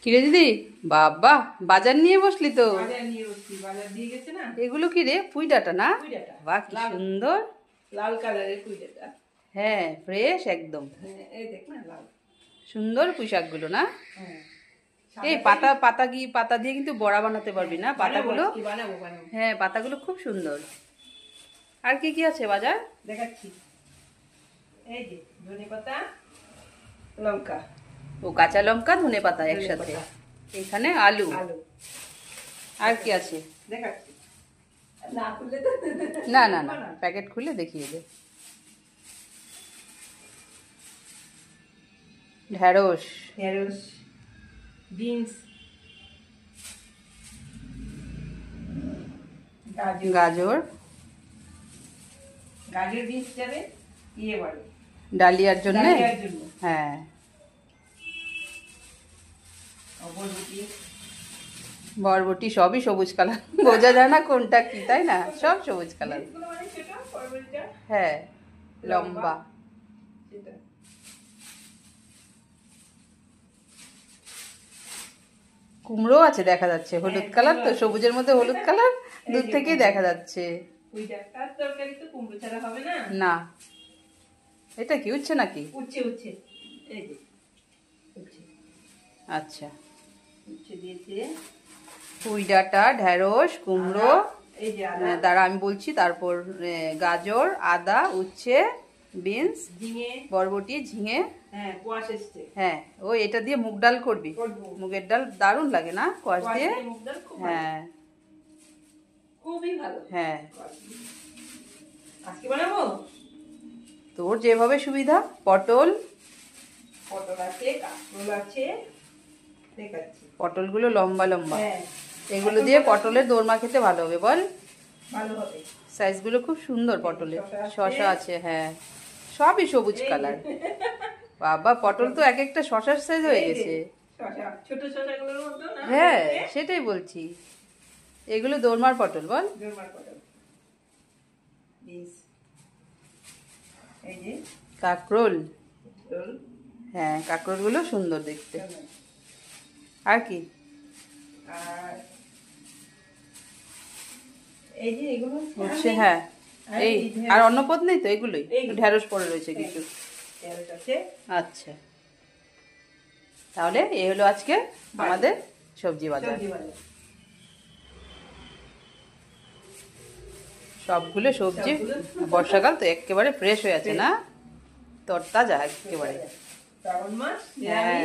কিরে দিদি, বাবা বাজার নিয়ে বসলি তো। বাজার নিয়ে বসছি, বাজার দিয়ে গেছে না। এগুলো কি রে? পুঁই ডাঁটা না? পুঁই ডাঁটা। বাহ, কি সুন্দর। লাল কালারের পুঁই ডাঁটা। হ্যাঁ, ফ্রেশ একদম। হ্যাঁ, এই দেখ না, লাল। সুন্দর পুঁই শাকগুলো না? হ্যাঁ। এই পাতা দিয়ে কিন্তু বড়া বানাতে পারবি না পাতাগুলো? বানাবো। হ্যাঁ, পাতাগুলো খুব সুন্দর। আর কি কি আছে বাজার? দেখাচ্ছি। এই যে ধনেপাতা, লঙ্কা। ও, কাঁচা লঙ্কা, ধনেপাতা একসাথে। এখানে আলু। আর কি আছে? দেখাচ্ছি। না খুললে তো না না না, প্যাকেট খুলে দেখিয়ে দে। ঢেঁড়স, বিনস, গাজর, বিনস যাবে বলে ডালিয়ার জন্য। ডালিয়ার জন্য। হ্যাঁ, বরবটি সবই সবুজ কালার, বোঝা যায় না কোনটা কি, তাই না? সব সবুজ কালার। হ্যাঁ, লম্বা। কুমড়ো আছে দেখা যাচ্ছে, হলুদ কালার তো, সবুজের মধ্যে হলুদ কালার দূর থেকেই দেখা যাচ্ছে। না, এটা কি উচ্ছে নাকি? উচ্ছে। আচ্ছা, পুঁই ডাঁটা, ঢেঁড়স, কুমড়ো, দাঁড়া আমি বলছি। তারপর গাজর, আদা, উচ্ছে, বিনস, বরবটি, ঝিঙে। হ্যাঁ, ও এটা দিয়ে মুগ ডাল করবি? মুগের ডাল দারুণ লাগে না কোয়াশ দিয়ে? হ্যাঁ, খুবই ভালো। হ্যাঁ, আজকে বানাবো। তোর যেভাবে সুবিধা। পটল আছে, কাঁকরোল আছে, দেখাচ্ছি। পটলগুলো লম্বা লম্বা। হ্যাঁ, এগুলো দিয়ে পটলের দোরমা খেতে ভালো হবে, বল? ভালো হবে। সাইজগুলো খুব সুন্দর পটলের। শসা আছে, হ্যাঁ, সবই সবুজ কালার। বাবা, পটল তো এক একটা শসার সাইজ হয়ে গেছে। ছোট শসাগুলোর মতো না? হ্যাঁ, সেটাই বলছি। এগুলো দোরমার পটল, বল? দোরমার পটল। এই যে কাঁকরোল। হ্যাঁ, কাঁকরোলগুলো সুন্দর দেখতে। আর কি? আর এই যে এগুলো হচ্ছে, হ্যাঁ, এই আর অন্য পদ নেই তো? এগুলোই। ঢেঁড়স পড়ে রয়েছে কিছু। আচ্ছা, তাহলে এই হলো আজকে আমাদের সবজি বাজার। সবগুলো সবজি বর্ষাকাল তো একেবারে ফ্রেশ হয়ে আছে না? তরতাজা একেবারে। শ্রাবণ মাস, হ্যাঁ।